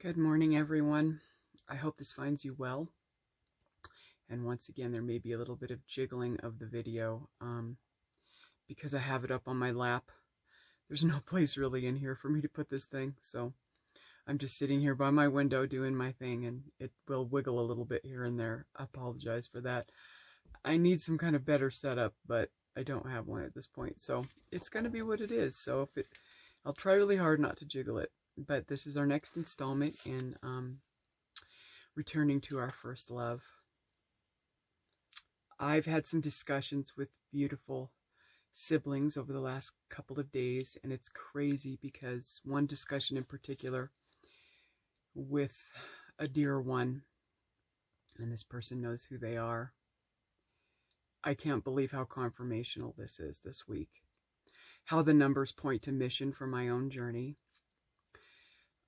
Good morning, everyone. I hope this finds you well. And once again, there may be a little bit of jiggling of the video because I have it up on my lap. There's no place really in here for me to put this thing, so I'm just sitting here by my window doing my thing, and it will wiggle a little bit here and there. I apologize for that. I need some kind of better setup, but I don't have one at this point, so it's going to be what it is. So I'll try really hard not to jiggle it. But this is our next installment in returning to our first love. I've had some discussions with beautiful siblings over the last couple of days, and it's crazy because one discussion in particular with a dear one, and this person knows who they are. I can't believe how confirmational this is this week. How the numbers point to mission for my own journey.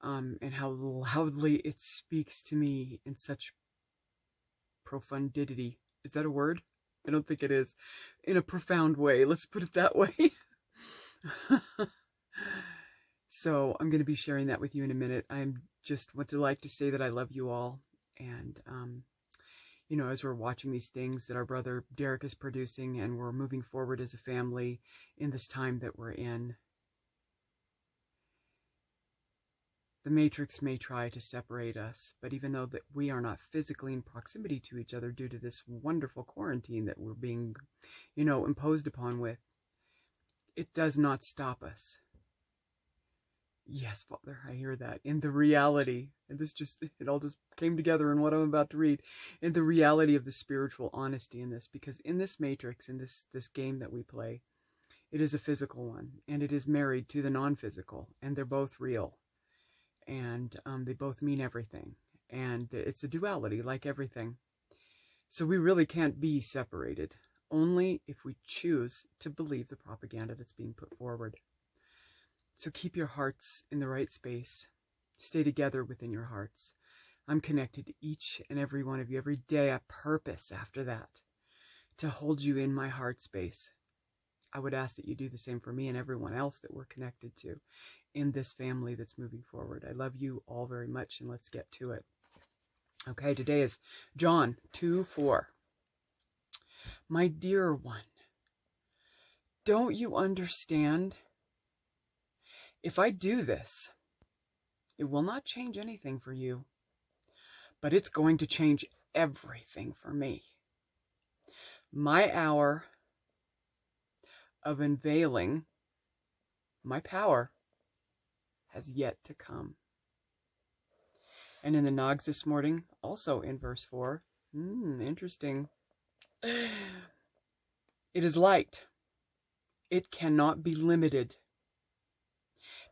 And how loudly it speaks to me in such profundity. Is that a word? I don't think it is. In a profound way. Let's put it that way. So I'm going to be sharing that with you in a minute. I'm just would like to say that I love you all. And, you know, as we're watching these things that our brother Derek is producing and we're moving forward as a family in this time that we're in, the Matrix may try to separate us, but even though that we are not physically in proximity to each other due to this wonderful quarantine that we're being, you know, imposed upon with, it does not stop us. Yes, Father, I hear that. In the reality, and it all just came together in what I'm about to read, in the reality of the spiritual honesty in this, because in this Matrix, in this game that we play, it is a physical one, and it is married to the non-physical, and they're both real. And they both mean everything. And it's a duality, like everything. So we really can't be separated, only if we choose to believe the propaganda that's being put forward. So keep your hearts in the right space. Stay together within your hearts. I'm connected to each and every one of you every day. I purpose after that to hold you in my heart space. I would ask that you do the same for me and everyone else that we're connected to in this family that's moving forward. I love you all very much, and let's get to it. Okay, today is John 2:4. My dear one, don't you understand? If I do this, it will not change anything for you, but it's going to change everything for me. My hour of unveiling my power has yet to come. And in the Nogs this morning, also in verse 4, interesting. It is light. It cannot be limited,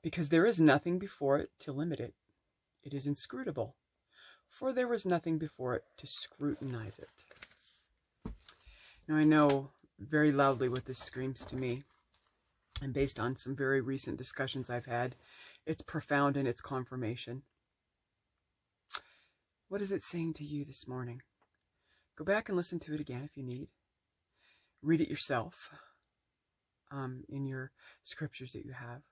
because there is nothing before it to limit it. It is inscrutable, for there was nothing before it to scrutinize it. Now I know very loudly what this screams to me, and based on some very recent discussions I've had, it's profound in its confirmation. What is it saying to you this morning? Go back and listen to it again if you need. Read it yourself in your scriptures that you have.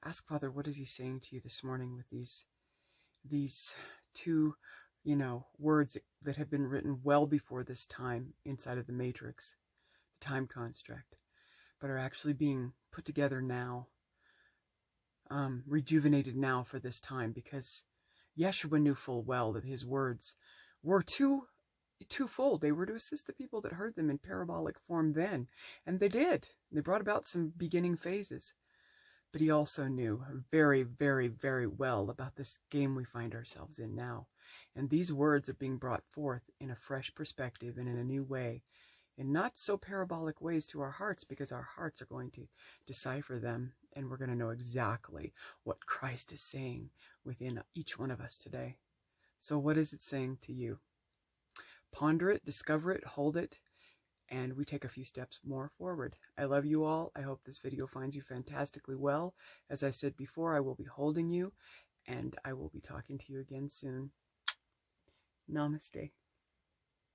Ask Father, what is he saying to you this morning with these two, words that have been written well before this time inside of the Matrix, the time construct, but are actually being put together now, rejuvenated now for this time, because Yeshua knew full well that his words were twofold. They were to assist the people that heard them in parabolic form then, and they did. They brought about some beginning phases. But he also knew very, very, very well about this game we find ourselves in now. And these words are being brought forth in a fresh perspective and in a new way, in not so parabolic ways to our hearts, because our hearts are going to decipher them, and we're going to know exactly what Christ is saying within each one of us today. So what is it saying to you? Ponder it, discover it, hold it, and we take a few steps more forward. I love you all. I hope this video finds you fantastically well. As I said before, I will be holding you, and I will be talking to you again soon. Namaste.